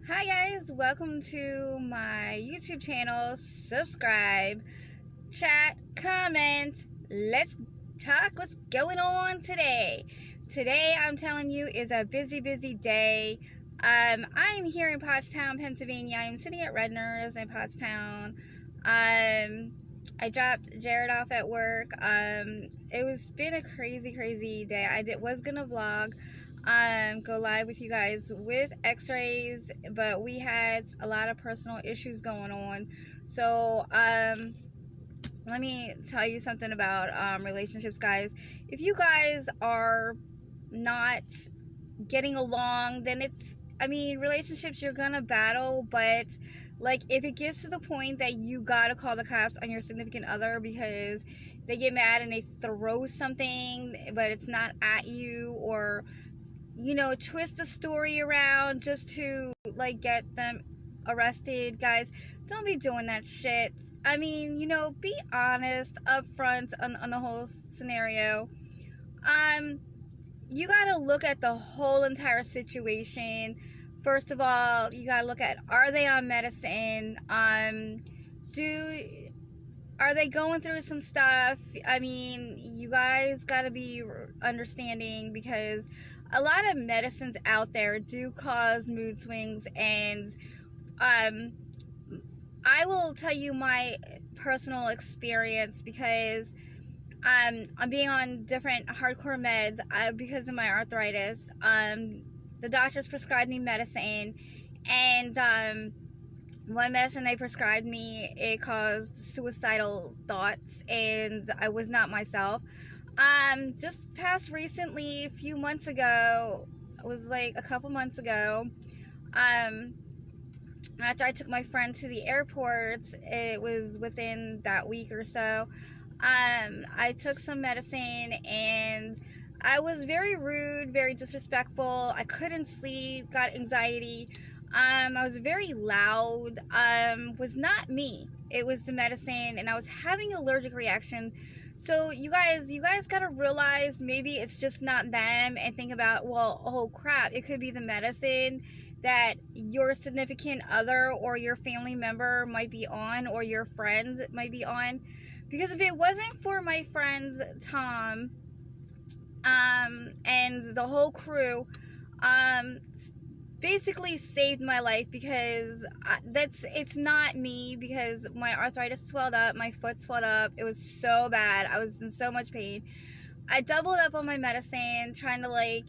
Hi guys, welcome to my YouTube channel. Subscribe, chat, comment. Let's talk what's going on today. Today I'm telling you is a busy day. I'm here in Pottstown, Pennsylvania. I'm sitting at Redner's in Pottstown. I dropped Jared off at work. It was been a crazy day. I was gonna vlog, go live with you guys with x-rays, but we had a lot of personal issues going on. So let me tell you something about relationships, guys. If you guys are not getting along, then relationships, you're gonna battle. But like, if it gets to the point that you gotta call the cops on your significant other because they get mad and they throw something but it's not at you, or twist the story around just to like get them arrested, guys, don't be doing that shit. Be honest up front on the whole scenario. You gotta look at the whole entire situation. First of all, you gotta look at, are they on medicine? Are they going through some stuff? You guys gotta be understanding, because a lot of medicines out there do cause mood swings. And I will tell you my personal experience, because I'm being on different hardcore meds because of my arthritis. The doctors prescribed me medicine, and one medicine they prescribed me, it caused suicidal thoughts, and I was not myself. Just past recently, a few months ago, it was like a couple months ago, after I took my friend to the airport, it was within that week or so, I took some medicine and I was very rude, very disrespectful. I couldn't sleep, got anxiety. I was very loud. Was not me. It was the medicine, and I was having an allergic reaction. So you guys gotta realize, maybe it's just not them, and think about, well, oh crap, it could be the medicine that your significant other or your family member might be on, or your friends might be on. Because if it wasn't for my friend Tom, and the whole crew, basically saved my life, because it's not me, because my arthritis swelled up, my foot swelled up, it was so bad, I was in so much pain. I doubled up on my medicine, trying to like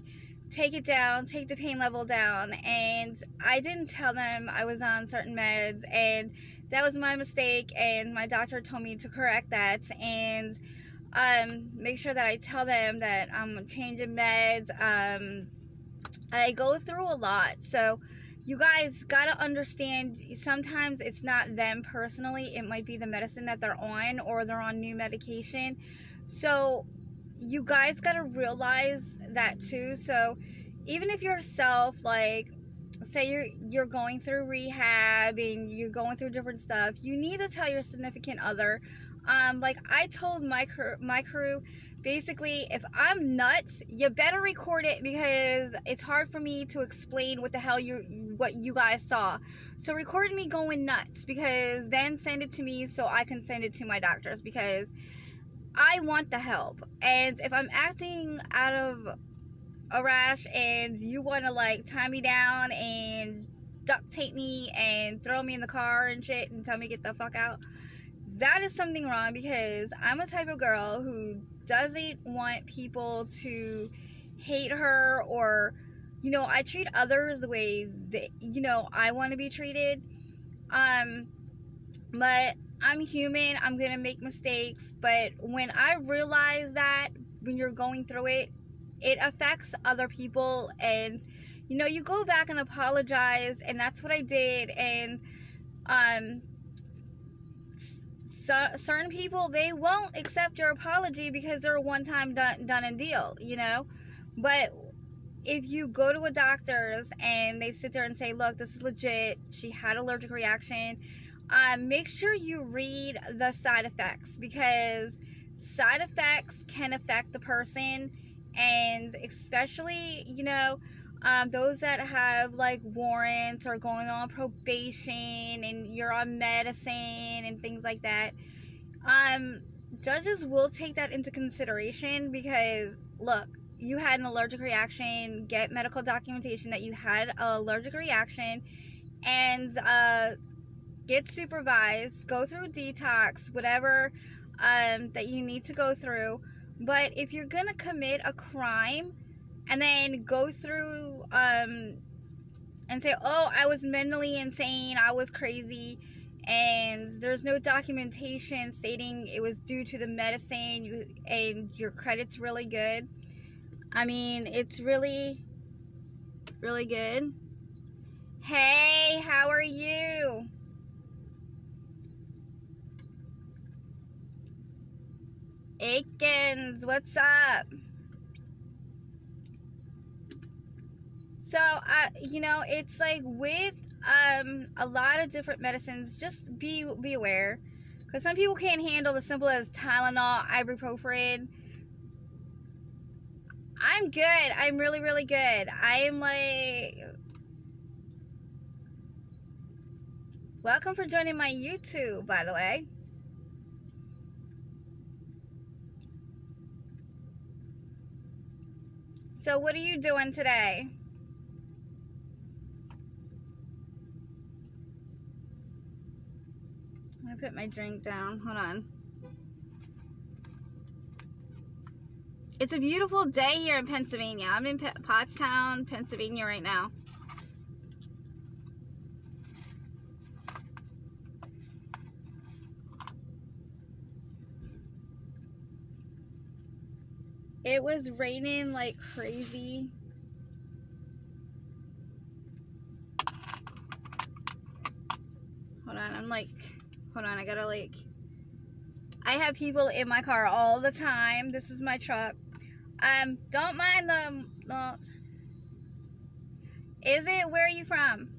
take it down, take the pain level down, and I didn't tell them I was on certain meds, and that was my mistake, and my doctor told me to correct that, and make sure that I tell them that I'm changing meds. I go through a lot, so you guys gotta understand, sometimes it's not them personally, it might be the medicine that they're on, or they're on new medication. So you guys gotta realize that too. So even if yourself, like, say you're going through rehab and you're going through different stuff, you need to tell your significant other. Like I told my crew, basically, if I'm nuts, you better record it, because it's hard for me to explain what the hell what you guys saw. So record me going nuts, because then send it to me so I can send it to my doctors, because I want the help. And if I'm acting out of a rash and you want to like tie me down and duct tape me and throw me in the car and shit and tell me to get the fuck out, that is something wrong, because I'm a type of girl who doesn't want people to hate her, or I treat others the way that I want to be treated. But I'm human, I'm gonna make mistakes. But when I realize that when you're going through it, it affects other people, and you go back and apologize, and that's what I did. And certain people, they won't accept your apology because they're a one-time done and deal, but if you go to a doctor's and they sit there and say, look, this is legit, she had an allergic reaction, make sure you read the side effects, because side effects can affect the person. And especially, those that have like warrants or going on probation and you're on medicine and things like that, judges will take that into consideration because, look, you had an allergic reaction, get medical documentation that you had an allergic reaction, and get supervised, go through detox, whatever that you need to go through. But if you're gonna commit a crime and then go through and say, oh, I was mentally insane, I was crazy, and there's no documentation stating it was due to the medicine, and your credit's really good. I mean, it's really, really good. Hey, how are you? Aikens, what's up? So, you know, it's like with a lot of different medicines, just be aware. Because some people can't handle the simple as Tylenol, ibuprofen. I'm good. I'm really, really good. I am like... Welcome for joining my YouTube, by the way. So what are you doing today? I'm gonna put my drink down. Hold on. It's a beautiful day here in Pennsylvania. I'm in Pottstown, Pennsylvania right now. It was raining like crazy. Hold on, I gotta like, I have people in my car all the time. This is my truck. Don't mind them. No. Is it? Where are you from?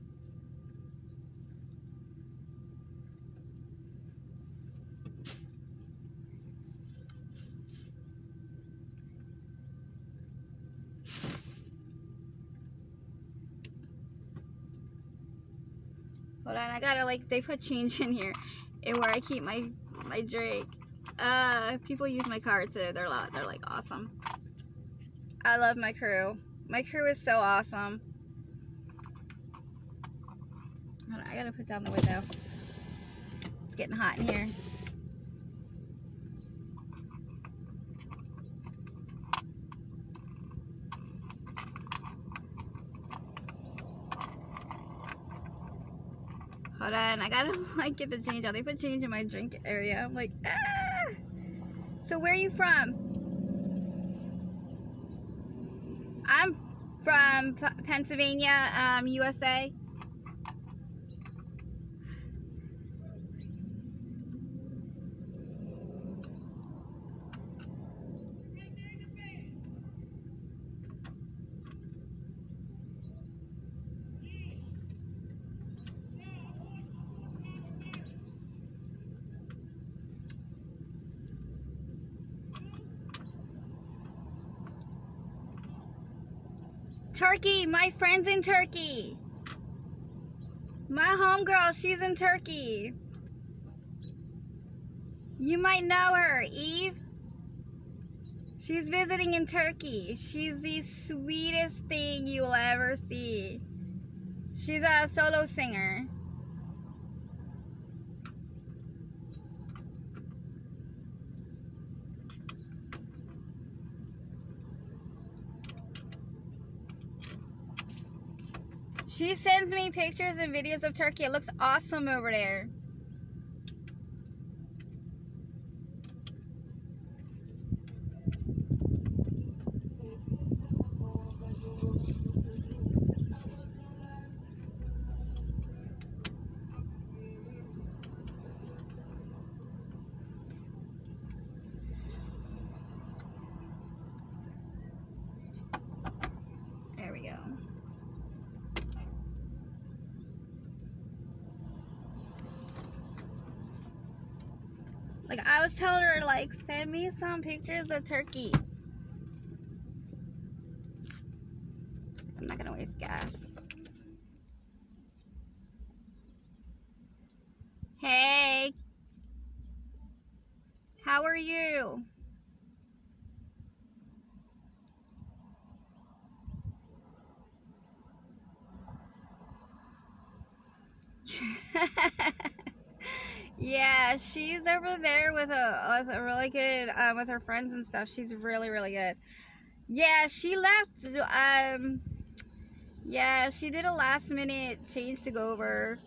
Hold on, I gotta like, they put change in here and where I keep my drink. People use my car too. They're like awesome. I love my crew. My crew is so awesome. Hold on, I gotta put down the window. It's getting hot in here. Hold on, I gotta like get the change out. They put change in my drink area. I'm like, ah! So where are you from? I'm from Pennsylvania, USA. Turkey, my friend's in Turkey. My homegirl, she's in Turkey. You might know her, Eve. She's visiting in Turkey. She's the sweetest thing you'll ever see. She's a solo singer. She sends me pictures and videos of Turkey. It looks awesome over there. There we go. Like, I was telling her, like, send me some pictures of Turkey. I'm not gonna waste gas. Hey, how are you? Yeah, she's over there with a really good with her friends and stuff. She's really really good. Yeah, she left. Yeah, she did a last minute change to go over.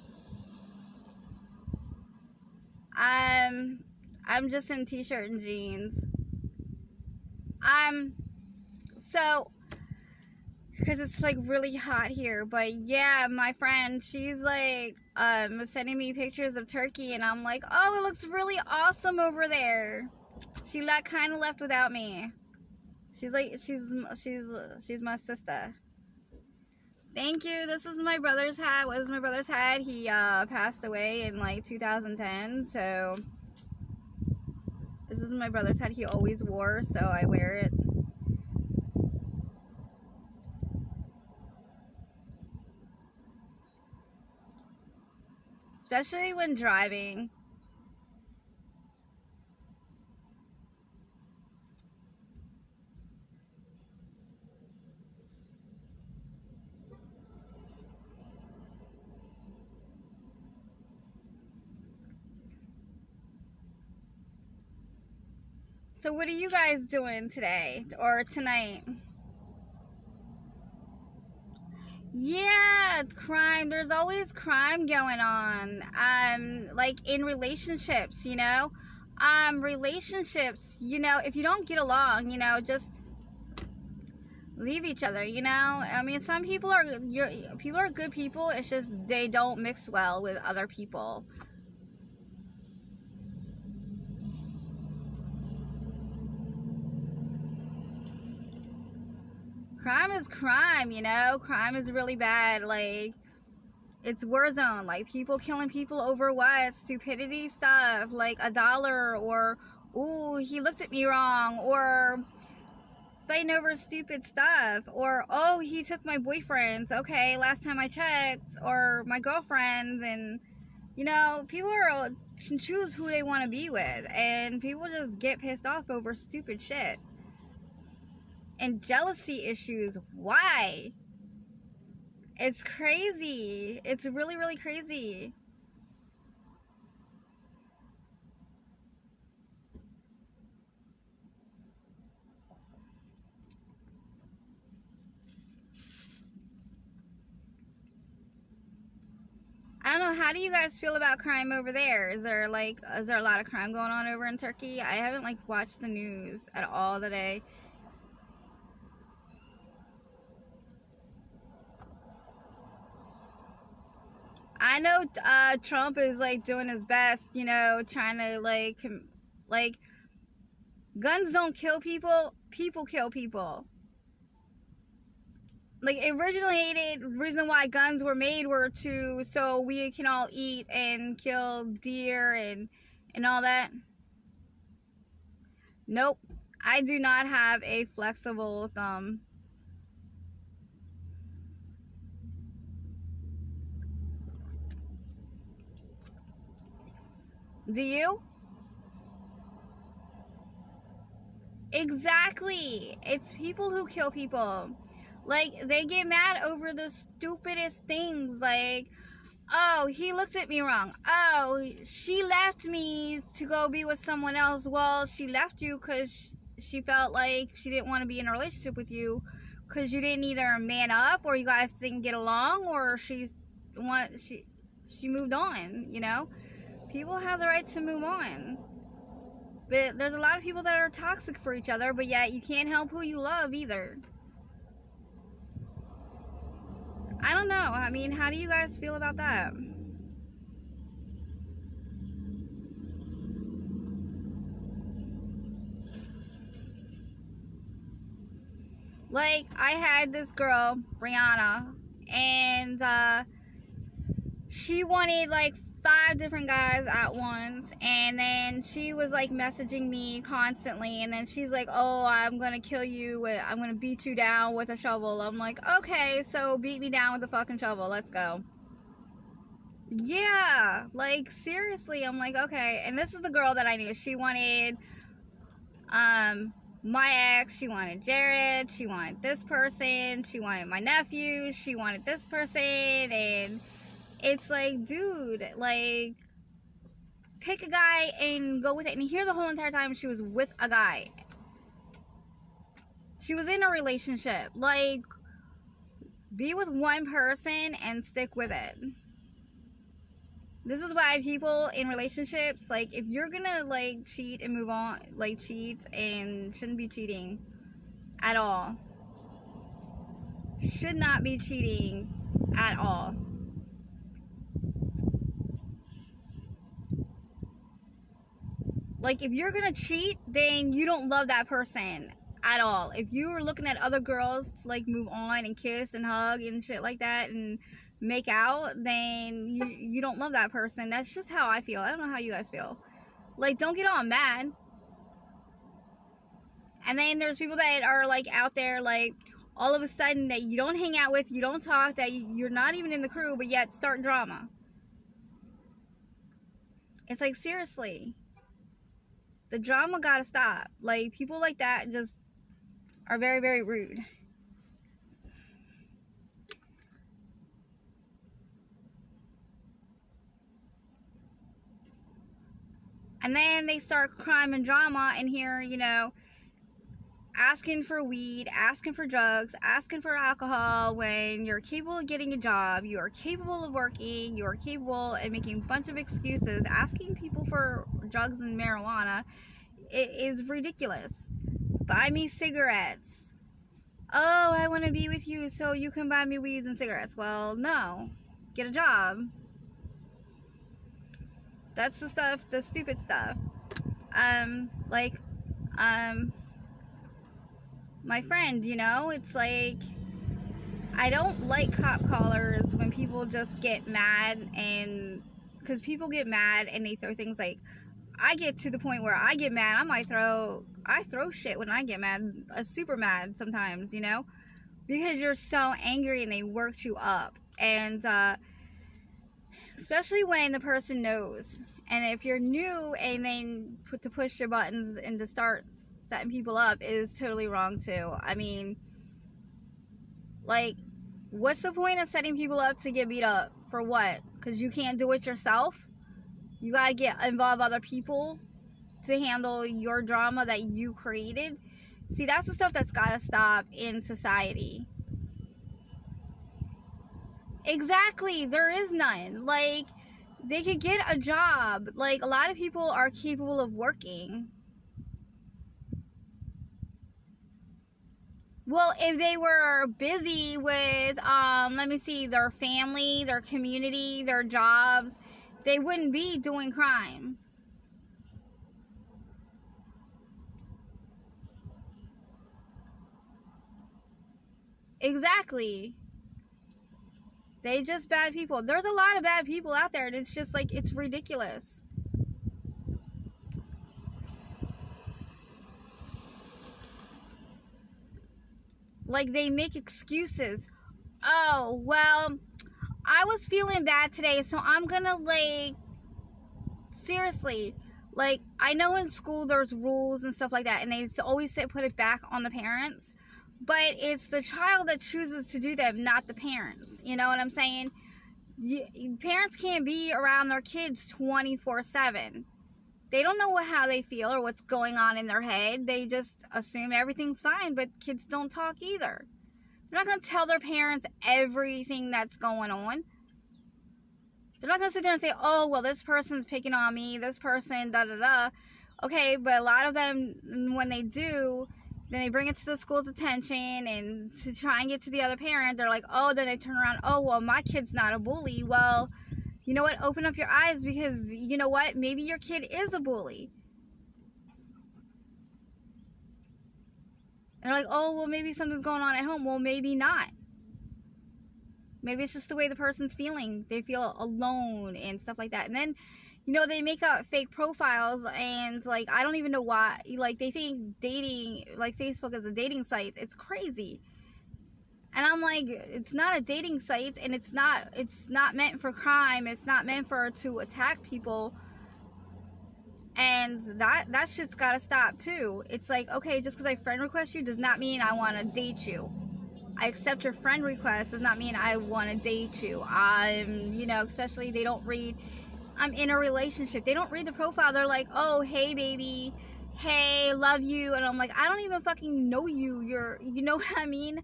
Um, I'm just in t-shirt and jeans. Um, so because it's like really hot here. But yeah, my friend, she's like sending me pictures of Turkey, and I'm like, oh, it looks really awesome over there. She kind of left without me. She's like, she's my sister. Thank you. This is my brother's hat. What is my brother's hat? He passed away in like 2010. So this is my brother's hat. He always wore, so I wear it. Especially when driving. So what are you guys doing today or tonight? Yeah, crime. There's always crime going on. Like in relationships, you know. Relationships, you know, if you don't get along, you know, just leave each other, you know. I mean, some people are people are good people. It's just they don't mix well with other people. Crime is crime, you know. Crime is really bad. Like it's war zone. Like people killing people over what? Stupidity stuff, like $1 or ooh, he looked at me wrong, or fighting over stupid stuff, or oh, he took my boyfriends. Okay, last time I checked, or my girlfriends, and you know, people can choose who they want to be with, and people just get pissed off over stupid shit and jealousy issues. Why? It's crazy. It's really, really crazy. I don't know. How do you guys feel about crime over there? Is there a lot of crime going on over in Turkey? I haven't like watched the news at all today. I know Trump is like doing his best, you know, trying to like guns don't kill people, people kill people. Like originated reason why guns were made were to so we can all eat and kill deer and all that. Nope. I do not have a flexible thumb. Do you? Exactly. It's people who kill people. Like they get mad over the stupidest things, like oh, he looked at me wrong. Oh, she left me to go be with someone else. Well, she left you because she felt like she didn't want to be in a relationship with you because you didn't either man up or you guys didn't get along, or she moved on. You know, people have the right to move on. But there's a lot of people that are toxic for each other, but yet you can't help who you love either. I don't know. I mean, how do you guys feel about that? Like, I had this girl, Brianna, and she wanted like 5 different guys at once, and then she was like messaging me constantly, and then she's like, oh, I'm gonna kill you, I'm gonna beat you down with a shovel. I'm like, okay, so beat me down with a fucking shovel, let's go. Yeah, like seriously. I'm like, okay. And this is the girl that I knew. She wanted my ex, she wanted Jared, she wanted this person, she wanted my nephew, she wanted this person, and it's like, dude, like, pick a guy and go with it. And here the whole entire time she was with a guy. She was in a relationship. Like, be with one person and stick with it. This is why people in relationships, like, if you're gonna, like, cheat and move on, like, cheat and shouldn't be cheating at all. Should not be cheating at all. Like, if you're gonna cheat, then you don't love that person at all. If you were looking at other girls to, like, move on and kiss and hug and shit like that and make out, then you don't love that person. That's just how I feel. I don't know how you guys feel. Like, don't get all mad. And then there's people that are, like, out there, like, all of a sudden that you don't hang out with, you don't talk, that you're not even in the crew, but yet start drama. It's like, seriously. The drama gotta stop. Like, people like that just are very, very rude. And then they start crime and drama in here, you know, asking for weed, asking for drugs, asking for alcohol when you're capable of getting a job, you are capable of working, you are capable of making a bunch of excuses. Asking people for drugs and marijuana, it is ridiculous. Buy me cigarettes. Oh, I want to be with you so you can buy me weed and cigarettes. Well, no. Get a job. That's the stuff, the stupid stuff. Like, my friend, you know, it's like, I don't like cop callers when people just get mad, and because people get mad and they throw things. Like, I get to the point where I get mad, I throw shit when I get mad, super mad sometimes, you know, because you're so angry and they worked you up. And especially when the person knows. And if you're new and then to push your buttons and to start setting people up is totally wrong too. I mean, like, what's the point of setting people up to get beat up? For what? Because you can't do it yourself? You gotta involve other people to handle your drama that you created? See, that's the stuff that's gotta stop in society. Exactly, there is none. Like, they could get a job. Like, a lot of people are capable of working. Well, if they were busy with, let me see, their family, their community, their jobs, they wouldn't be doing crime. Exactly. They just bad people. There's a lot of bad people out there, and it's just like, it's ridiculous. Like, they make excuses. Oh, well, I was feeling bad today, so I'm gonna, like, seriously, like, I know in school there's rules and stuff like that, and they always say put it back on the parents, but it's the child that chooses to do them, not the parents. You know what I'm saying? Parents can't be around their kids 24/7. They don't know how they feel or what's going on in their head. They just assume everything's fine, but kids don't talk either. They're not going to tell their parents everything that's going on. They're not going to sit there and say, oh, well, this person's picking on me, this person, da-da-da. Okay, but a lot of them, when they do, then they bring it to the school's attention, and to try and get to the other parent, they're like, oh, then they turn around, oh, well, my kid's not a bully. Well, you know what? Open up your eyes, because you know what? Maybe your kid is a bully. And they're like, oh, well, maybe something's going on at home. Well, maybe not. Maybe it's just the way the person's feeling. They feel alone and stuff like that. And then, you know, they make up fake profiles, and like, I don't even know why. Like, they think dating, like Facebook is a dating site. It's crazy. And I'm like, it's not a dating site, and it's not meant for crime. It's not meant to attack people. And that shit's gotta stop too. It's like, okay, just because I friend request you does not mean I want to date you. I accept your friend request does not mean I want to date you. You know, especially they don't read, I'm in a relationship. They don't read the profile. They're like, oh, hey, baby. Hey, love you. And I'm like, I don't even fucking know you. You know what I mean?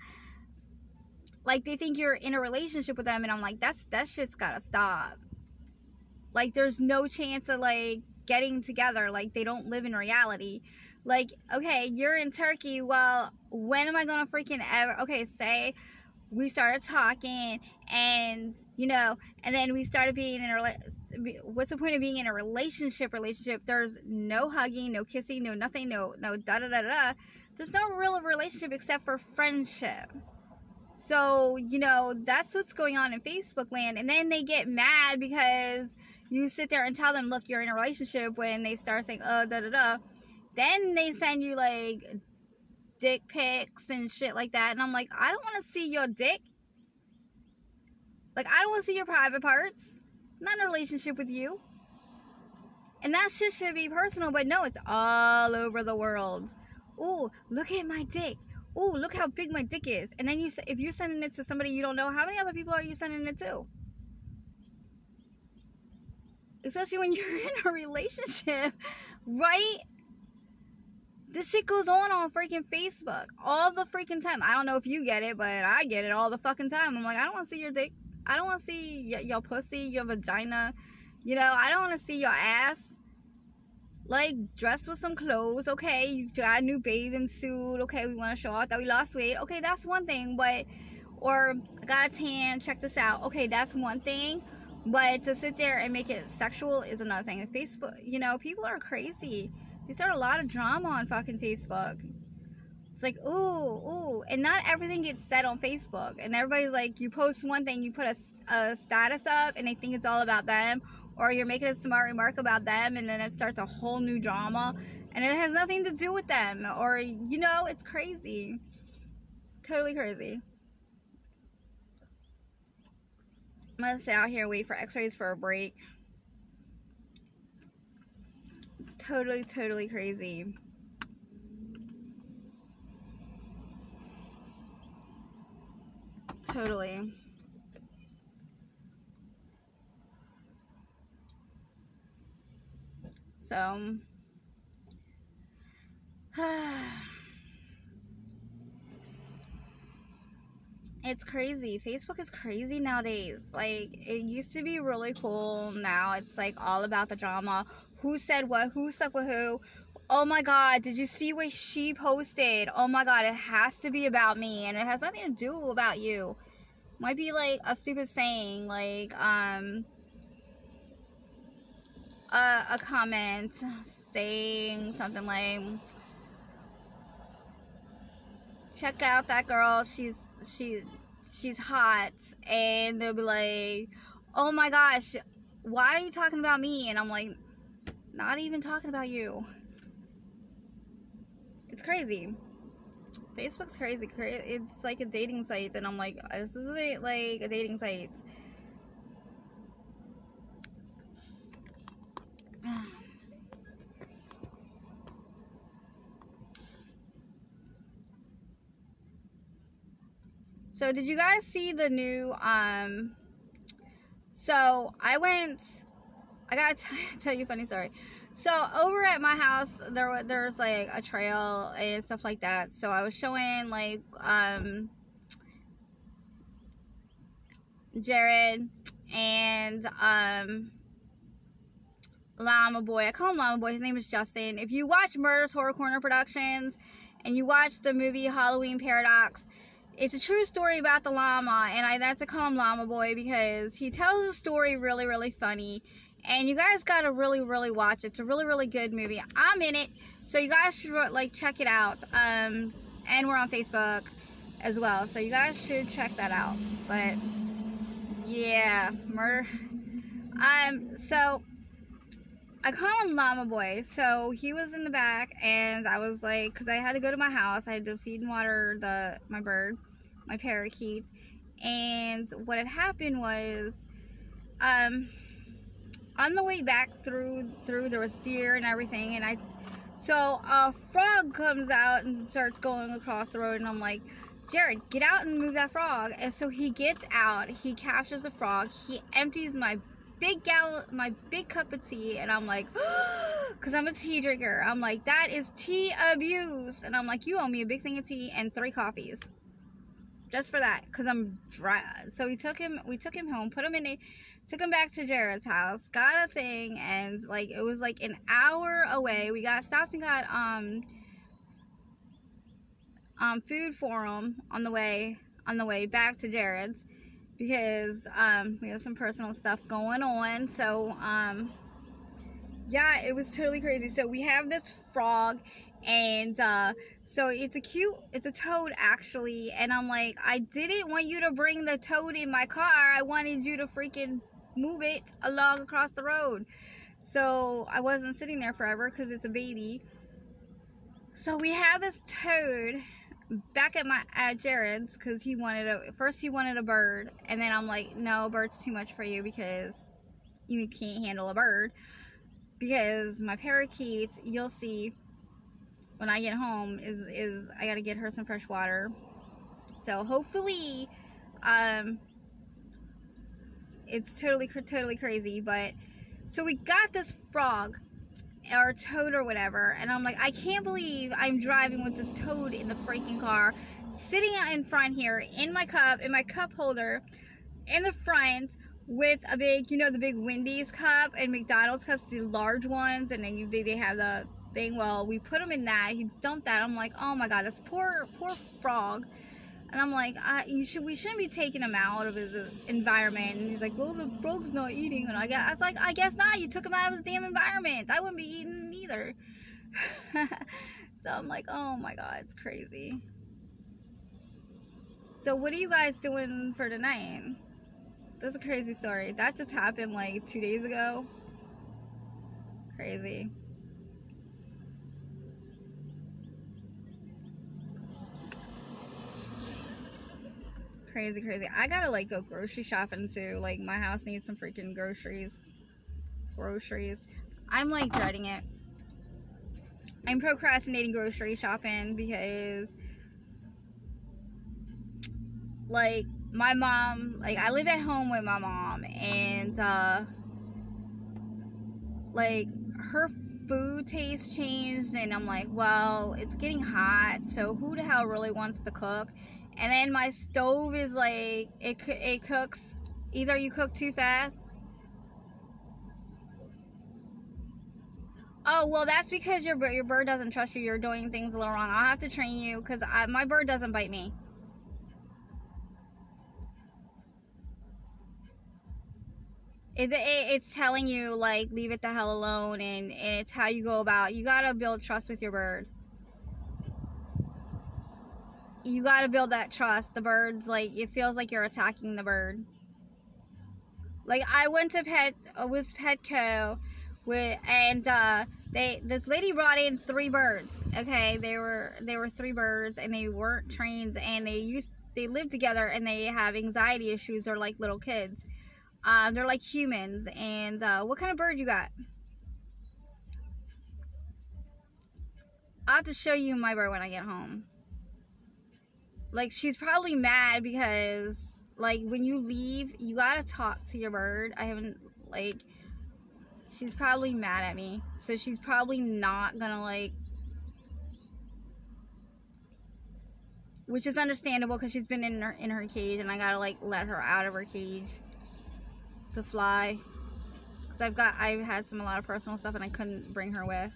Like, they think you're in a relationship with them. And I'm like, that shit's gotta stop. Like, there's no chance of, like, getting together. Like, they don't live in reality. Like, okay, you're in Turkey. Well, when am I gonna freaking ever? Okay, say we started talking, and you know, and then we started being in a what's the point of being in a relationship? There's no hugging, no kissing, no nothing, no da da da da. There's no real relationship except for friendship. So, you know, that's what's going on in Facebook land. And then they get mad because you sit there and tell them, look, you're in a relationship, when they start saying, oh, da da da. Then they send you, like, dick pics and shit like that. And I'm like, I don't want to see your dick. Like, I don't want to see your private parts. I'm not in a relationship with you. And that shit should be personal, but no, it's all over the world. Ooh, look at my dick. Ooh, look how big my dick is. And then if you're sending it to somebody you don't know, how many other people are you sending it to? Especially when you're in a relationship, right? This shit goes on freaking Facebook all the freaking time. I don't know if you get it, but I get it all the fucking time. I'm like, I don't want to see your dick. I don't want to see your pussy, your vagina. You know, I don't want to see your ass. Like, dressed with some clothes. Okay, you got a new bathing suit. Okay, we want to show off that we lost weight. Okay, that's one thing. But, or I got a tan, check this out. Okay, that's one thing. But to sit there and make it sexual is another thing. And Facebook, you know, people are crazy. They start a lot of drama on fucking Facebook. It's like, ooh. And not everything gets said on Facebook. And everybody's like, you post one thing, you put a status up, and they think it's all about them. Or you're making a smart remark about them, and then it starts a whole new drama. And it has nothing to do with them. Or, you know, it's crazy. Totally crazy. I'm gonna sit out here and wait for x-rays for a break. It's totally crazy. Totally. So, it's crazy. Facebook is crazy nowadays. Like, it used to be really cool. Now it's like all about the drama. Who said what? Who slept with who? Oh my god, did you see what she posted? Oh my god, it has to be about me, and it has nothing to do about you. Might be like a stupid saying, like a comment saying something like, check out that girl, she's hot. And they'll be like, oh my gosh, why are you talking about me? And I'm like, not even talking about you. It's crazy. Facebook's crazy. It's like a dating site, and I'm like, this isn't like a dating site. So did you guys see the new so I gotta tell you a funny story. So over at my house there's like a trail and stuff like that. So I was showing like Jared and Llama Boy. I call him Llama Boy. His name is Justin. If you watch Murder's Horror Corner Productions and you watch the movie Halloween Paradox, it's a true story about the llama, and that's to call him Llama Boy because he tells a story really funny, and you guys gotta really watch it. It's a really good movie. I'm in it, so you guys should like check it out. And we're on Facebook as well, so you guys should check that out. But Yeah, murder. So I call him Llama Boy. So he was in the back, and I was like, because I had to go to my house, I had to feed and water my bird, my parakeet, and what had happened was, on the way back through there was deer and everything, and so a frog comes out and starts going across the road, and I'm like, Jared, get out and move that frog. And so he gets out, he captures the frog, he empties my big cup of tea, and I'm like, because I'm a tea drinker, I'm like, that is tea abuse. And I'm like, you owe me a big thing of tea and 3 coffees. Just for that, because I'm dry. So we took him home, took him back to Jared's house, got a thing, and like it was like an hour away. We got stopped and got food for him on the way back to Jared's, because we have some personal stuff going on. So yeah, it was totally crazy. So we have this frog, and so it's a toad actually, and I'm like, I didn't want you to bring the toad in my car, I wanted you to freaking move it along across the road. So I wasn't sitting there forever because it's a baby. So we have this toad back at Jared's, because he wanted a bird, and then I'm like, no, bird's too much for you because you can't handle a bird. Because my parakeet, you'll see when I get home, is I gotta get her some fresh water. So hopefully, it's totally crazy. But so we got this frog or toad or whatever, and I'm like, I can't believe I'm driving with this toad in the freaking car, sitting out in front here in my cup holder in the front, with a big, the big Wendy's cup and McDonald's cups, the large ones, and then they have the thing. Well, we put him in that. He dumped that. I'm like, oh my god, this poor frog. And I'm like, we shouldn't be taking him out of his environment. And he's like, well, the frog's not eating. And I was like, I guess not. You took him out of his damn environment. I wouldn't be eating either. So I'm like, oh my god, it's crazy. So what are you guys doing for tonight? That's a crazy story. That just happened like 2 days ago. Crazy. Crazy. I gotta like go grocery shopping too. Like my house needs some freaking groceries. I'm like dreading it. I'm procrastinating grocery shopping because like my mom, like I live at home with my mom, and like her food taste changed, and I'm like, well, it's getting hot, so who the hell really wants to cook? And then my stove is like, it cooks, either you cook too fast. Oh, well, that's because your bird doesn't trust you. You're doing things a little wrong. I'll have to train you, because my bird doesn't bite me. It's telling you, like, leave it the hell alone, and it's how you go about. You gotta build trust with your bird. You gotta build that trust. The bird's like, it feels like you're attacking the bird. Like I went to Petco this lady brought in 3 birds. Okay, they were 3 birds, and they weren't trained, and they live together, and they have anxiety issues. They're like little kids. They're like humans. And what kind of bird you got? I'll have to show you my bird when I get home. Like, she's probably mad because, like, when you leave, you gotta talk to your bird. She's probably mad at me. So she's probably not gonna, like, which is understandable because she's been in her cage, and I gotta, like, let her out of her cage to fly. Because I've had a lot of personal stuff, and I couldn't bring her with.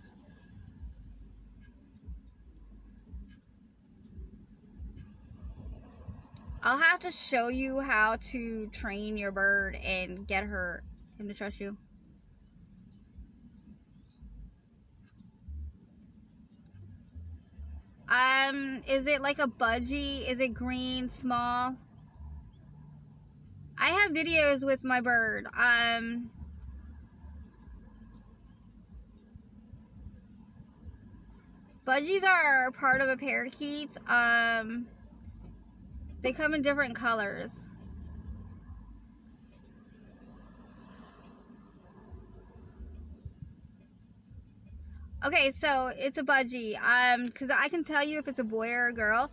I'll have to show you how to train your bird and get him to trust you. Is it like a budgie? Is it green, small? I have videos with my bird. Budgies are part of a parakeet. They come in different colors. Okay, so it's a budgie. Cause I can tell you if it's a boy or a girl.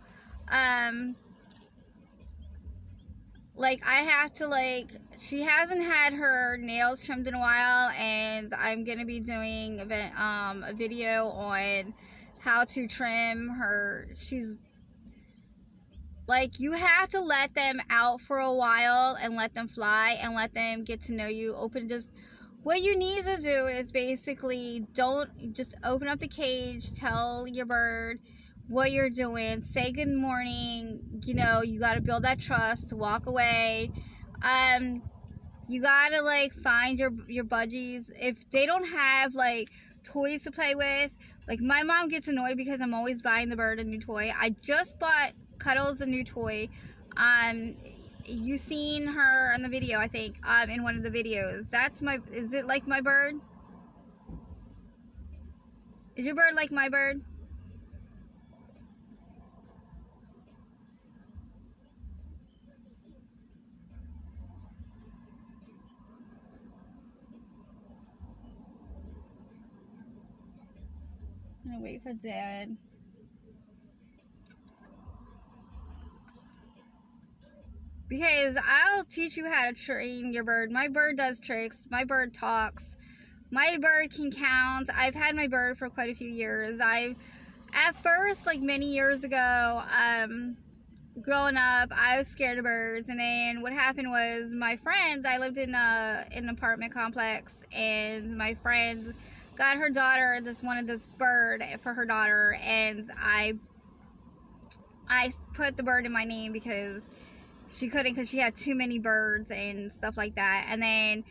Like I have to she hasn't had her nails trimmed in a while, and I'm gonna be doing a video on how to trim her. She's like, you have to let them out for a while and let them fly and let them get to know you. What you need to do is basically don't just open up the cage, tell your bird what you're doing, say good morning, you know, you got to build that trust, walk away. You got to find your budgies. If they don't have toys to play with, my mom gets annoyed because I'm always buying the bird a new toy. I just bought Cuddles a new toy. You seen her in the video, I think, in one of the videos. Is it like my bird? Is your bird like my bird? I'm gonna wait for Dad. Because I'll teach you how to train your bird. My bird does tricks. My bird talks. My bird can count. I've had my bird for quite a few years. At first, many years ago, growing up, I was scared of birds. And then what happened was my friends, I lived in an apartment complex, and my friend got her daughter wanted this bird for her daughter, and I put the bird in my name because she couldn't, because she had too many birds and stuff like that. And then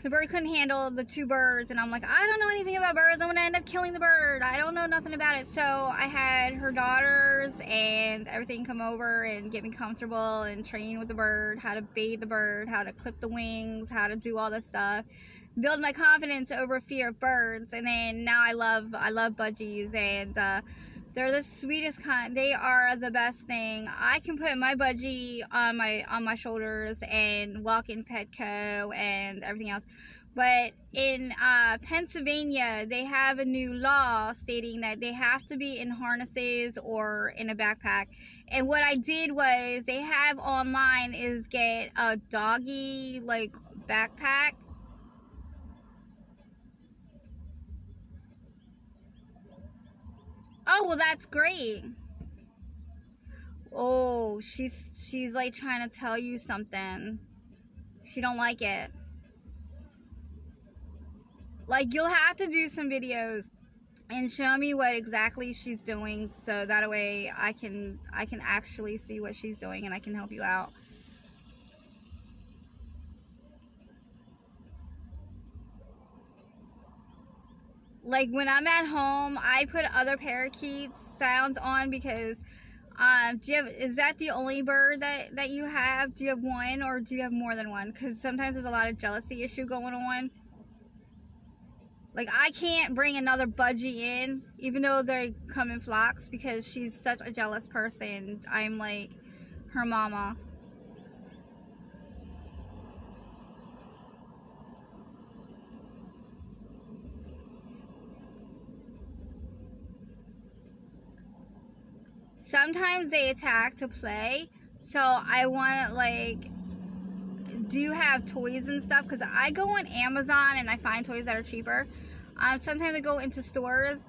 the bird couldn't handle the two birds, and I'm like, I don't know anything about birds, I'm gonna end up killing the bird, I don't know nothing about it. So I had her daughters and everything come over and get me comfortable and train with the bird, how to bathe the bird, how to clip the wings, how to do all this stuff, build my confidence over fear of birds. And then now I love budgies, and they're the sweetest kind. They are the best thing. I can put my budgie on my shoulders and walk in Petco and everything else. But in Pennsylvania, they have a new law stating that they have to be in harnesses or in a backpack. And what I did was, they have online is get a doggy backpack. Oh, well, that's great. Oh, she's trying to tell you something. She don't like it. You'll have to do some videos and show me what exactly she's doing, so that way I can actually see what she's doing and I can help you out. When I'm at home, I put other parakeets sounds on because is that the only bird that you have? Do you have one, or do you have more than one? Because sometimes there's a lot of jealousy issue going on. I can't bring another budgie in, even though they come in flocks, because she's such a jealous person. I'm like her mama. Sometimes they attack to play, so I want do you have toys and stuff? Because I go on Amazon and I find toys that are cheaper. Sometimes I go into stores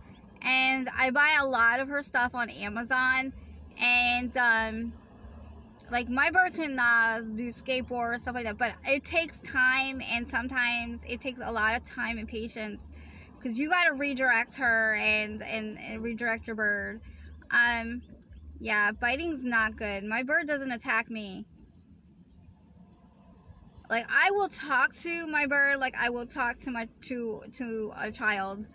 and I buy a lot of her stuff on Amazon. And my bird can do skateboard or stuff like that, but it takes time, and sometimes it takes a lot of time and patience, because you got to redirect her and redirect your bird. Yeah, biting's not good. My bird doesn't attack me. I will talk to my bird like I will talk to to a child.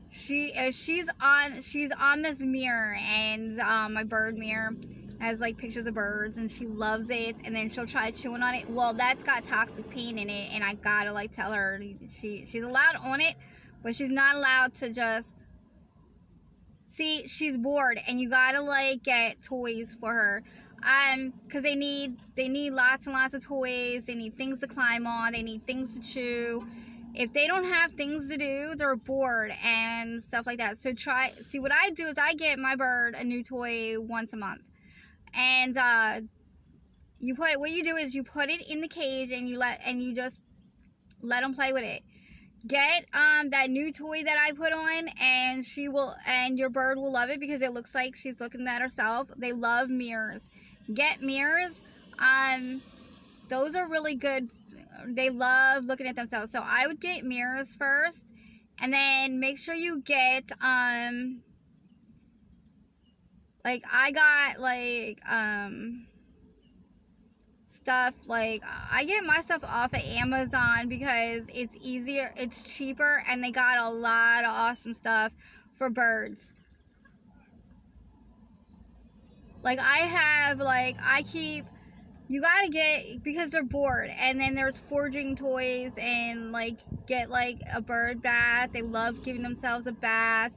She's on this mirror, and my bird mirror, has like pictures of birds, and she loves it, and then she'll try chewing on it. Well, that's got toxic paint in it, and I gotta like tell her she's allowed on it, but she's not allowed to just see. She's bored, and you gotta like get toys for her, because they need lots and lots of toys. They need things to climb on, they need things to chew. If they don't have things to do, they're bored and stuff like that. So see what I do is I get my bird a new toy once a month. And what you do is you put it in the cage, and you just let them play with it. Get that new toy that I put on, and your bird will love it because it looks like she's looking at herself. They love mirrors. Get mirrors. Those are really good. They love looking at themselves. So I would get mirrors first, and then make sure you get like I got like stuff, like I get my stuff off of Amazon because it's easier, it's cheaper, and they got a lot of awesome stuff for birds. Like you gotta get, because they're bored. And then there's foraging toys, and like get like a bird bath. They love giving themselves a bath.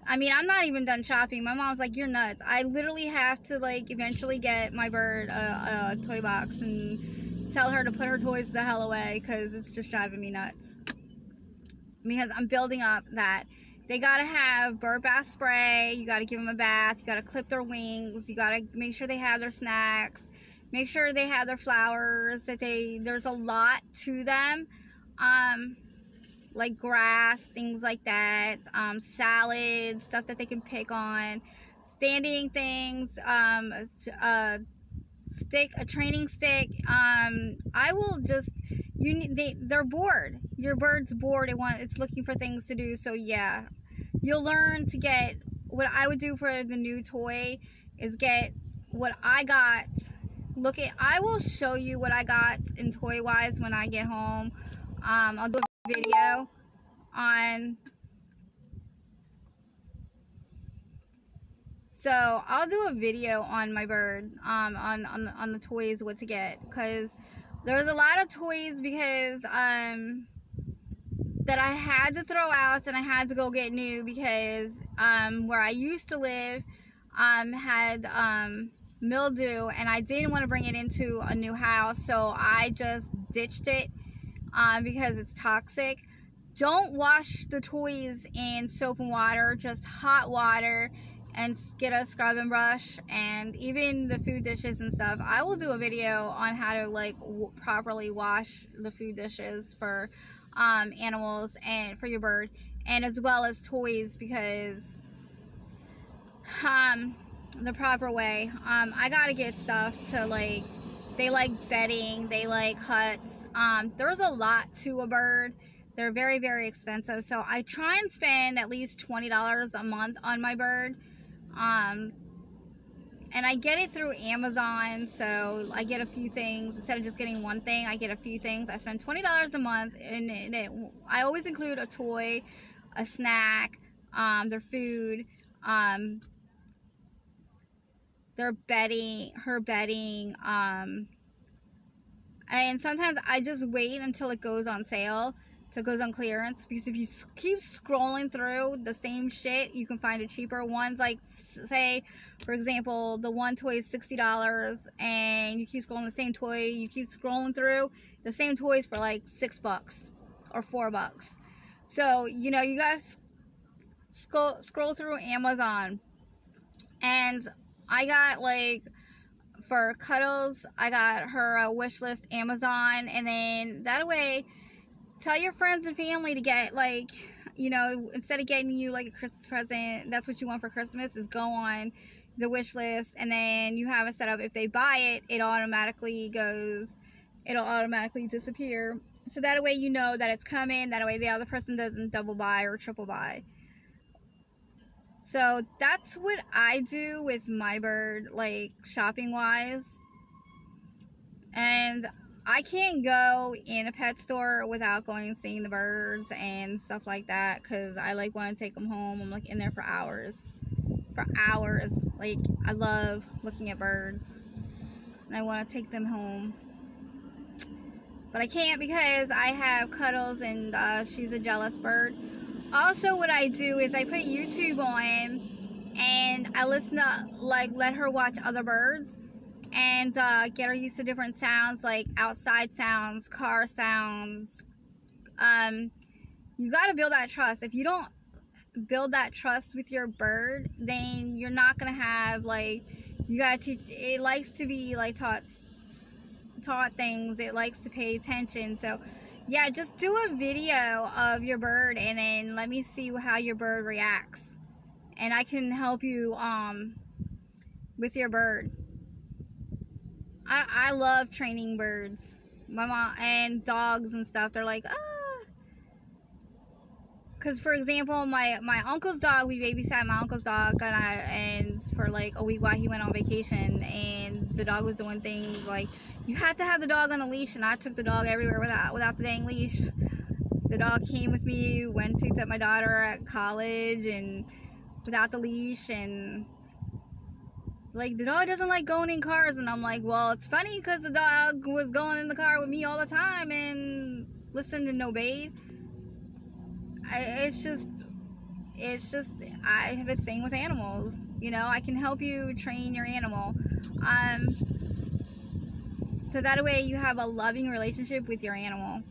I mean, I'm not even done shopping. My mom's like, you're nuts. I literally have to like eventually get my bird a toy box and tell her to put her toys the hell away, because it's just driving me nuts. Because I'm building up that they gotta have bird bath spray. You gotta give them a bath. You gotta clip their wings. You gotta make sure they have their snacks. Make sure they have their flowers. There's a lot to them. Like grass, things like that, salads, stuff that they can pick on, standing things, a training stick. I will just, they're bored. Your bird's bored. It's looking for things to do. So yeah, you'll learn to get. What I would do for the new toy is get what I got. I will show you what I got in toy wise when I get home. I'll do a video on, so I'll do a video on my bird, on the toys, what to get, because there's a lot of toys because that I had to throw out, and I had to go get new, because where I used to live had mildew, and I didn't want to bring it into a new house, so I just ditched it because it's toxic. Don't wash the toys in soap and water, just hot water, and get a scrubbing brush, and even the food dishes and stuff. I will do a video on how to like properly wash the food dishes for animals and for your bird, and as well as toys, because the proper way. I gotta get stuff to like, they like bedding, they like huts. There's a lot to a bird. They're very, very expensive. So I try and spend at least $20 a month on my bird. And I get it through Amazon. So I get a few things. Instead of just getting one thing, I get a few things. I spend $20 a month. And I always include a toy, a snack, their food, their bedding, her bedding, and sometimes I just wait until it goes on sale, till it goes on clearance, because if you keep scrolling through the same shit, you can find it cheaper. One's like, say, for example, the one toy is $60, and you keep scrolling the same toy, you keep scrolling through the same toys for like $6 or $4. So, you know, you guys scroll through Amazon, and I got like, for Cuddles, I got her a wish list Amazon, and then that way, tell your friends and family to get, like, you know, instead of getting you like a Christmas present, that's what you want for Christmas, is go on the wish list, and then you have it set up. If they buy it, it'll automatically disappear. So that way you know that it's coming, that way the other person doesn't double buy or triple buy. So that's what I do with my bird, like shopping wise. And I can't go in a pet store without going and seeing the birds and stuff like that, because I like want to take them home. I'm like in there for hours. for hours. Like, I love looking at birds, and I want to take them home. But I can't because I have Cuddles, and she's a jealous bird. Also, what I do is I put YouTube on, and I listen to, like, let her watch other birds, and get her used to different sounds, like outside sounds, car sounds. You gotta build that trust. If you don't build that trust with your bird, then you're not gonna have, like, you gotta teach. It likes to be like taught things. It likes to pay attention. So yeah, just do a video of your bird, and then let me see how your bird reacts, and I can help you with your bird. I love training birds. My mom and dogs and stuff, they're like, because, for example, my uncle's dog, we babysat my uncle's dog, and for like a week while he went on vacation, and the dog was doing things like, you had to have the dog on a leash, and I took the dog everywhere without the dang leash. The dog came with me, went, picked up my daughter at college, and without the leash, and like, the dog doesn't like going in cars. And I'm like, well, it's funny because the dog was going in the car with me all the time and listened and obeyed. It's just I have a thing with animals. You know, I can help you train your animal, so that way you have a loving relationship with your animal.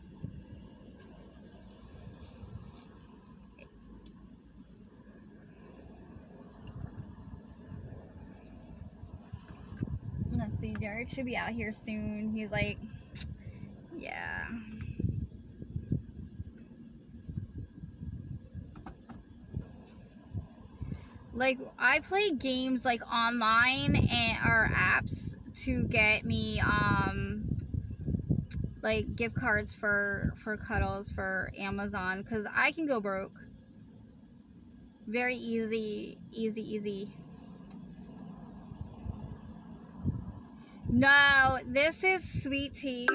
Let's see, Jared should be out here soon. He's like, yeah. Like, I play games like online or apps to get me like gift cards for Cuddles for Amazon, because I can go broke. Very easy. No, this is sweet tea.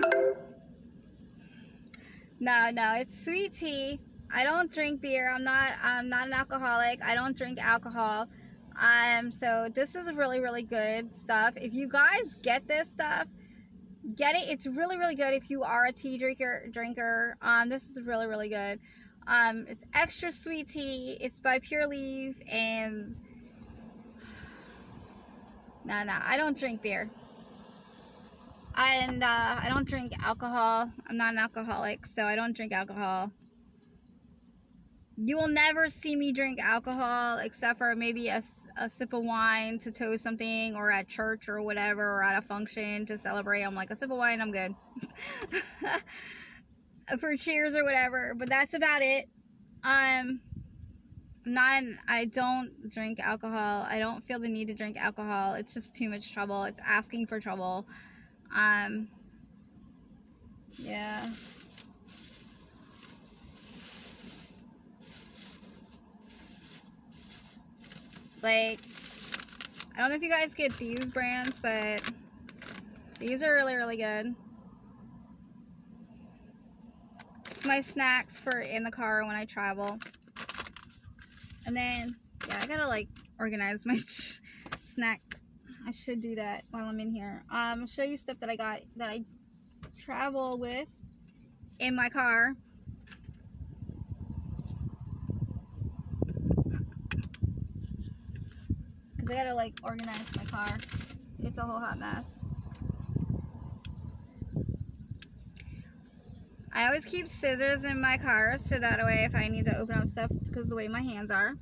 No, it's sweet tea. I don't drink beer. I'm not an alcoholic. I don't drink alcohol. So this is really good stuff. If you guys get this stuff, get it. It's really good if you are a tea drinker. This is really good. It's extra sweet tea. It's by Pure Leaf, and no, I don't drink beer. And I don't drink alcohol. I'm not an alcoholic, so I don't drink alcohol. You will never see me drink alcohol except for maybe a sip of wine to toast something, or at church or whatever, or at a function to celebrate. I'm like, a sip of wine, I'm good. For cheers or whatever, but that's about it. I don't drink alcohol. I don't feel the need to drink alcohol. It's just too much trouble. It's asking for trouble. Yeah. Like, I don't know if you guys get these brands, but these are really good. It's my snacks for in the car when I travel. And then, yeah, I gotta like organize my snack. I should do that while I'm in here. I'll show you stuff that I got that I travel with in my car. Cause I gotta like organize my car. It's a whole hot mess. I always keep scissors in my car, so that way if I need to open up stuff, because the way my hands are.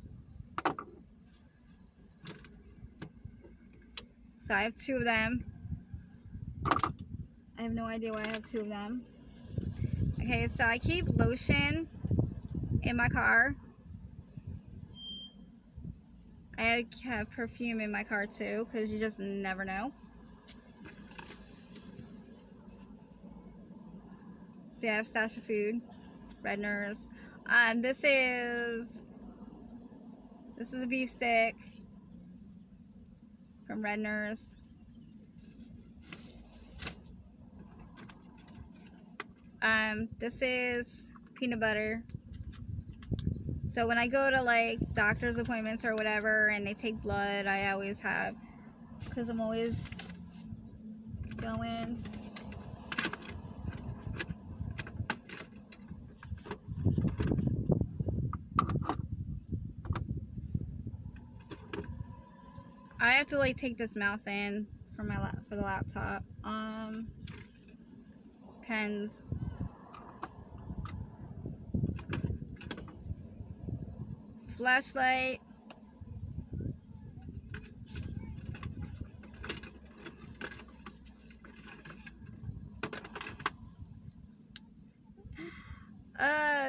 So I have 2 of them. I have no idea why I have 2 of them. Okay, so I keep lotion in my car. I have perfume in my car too, because you just never know. See, I have stash of food, Redner's. This is a beef stick from Redner's. This is peanut butter. So when I go to like doctor's appointments or whatever and they take blood, I always have, because I'm always going. I have to like take this mouse in for for the laptop. Pens. Flashlight.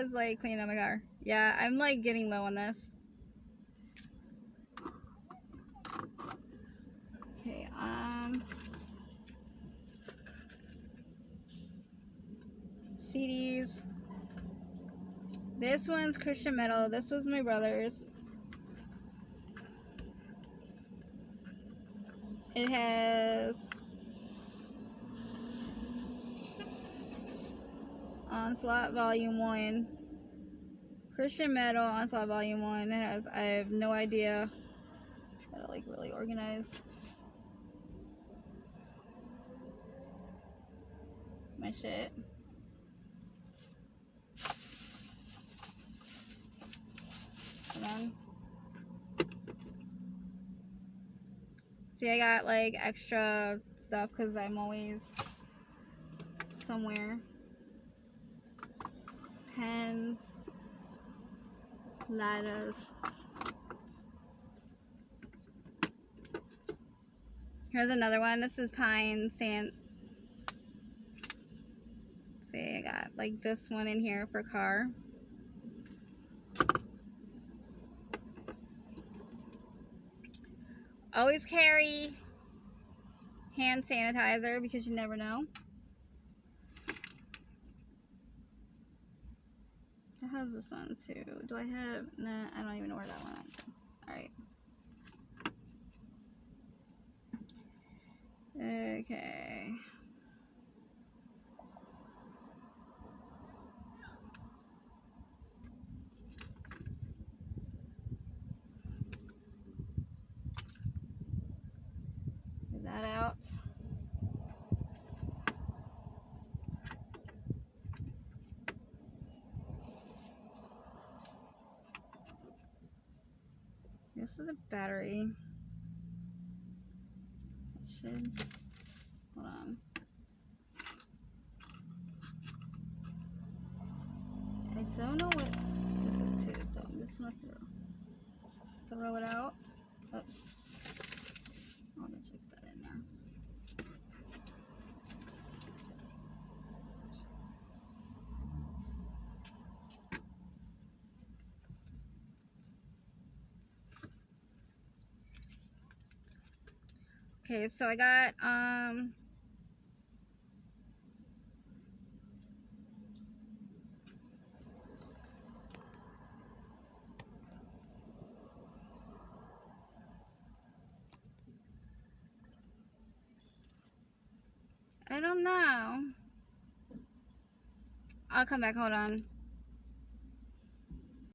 It's like cleaning up my car. Yeah, I'm like getting low on this. Okay, CDs. This one's Christian metal. This was my brother's. It has Onslaught Volume 1. Christian metal, Onslaught Volume 1. It has, I have no idea how to like really organize my shit. Hold on. See, I got like extra stuff because I'm always somewhere. Pens, ladders. Here's another one. This is pine sand. See, I got like this one in here for car. Always carry hand sanitizer because you never know. It has this one too. Do I have? Nah, I don't even know where that one is. Alright. Okay. Get that out. This is a battery. It should. Hold on. I don't know what this is too, so I'm just gonna throw it out. Oops. I'll just check that in there. Okay, so I got I don't know. I'll come back, hold on.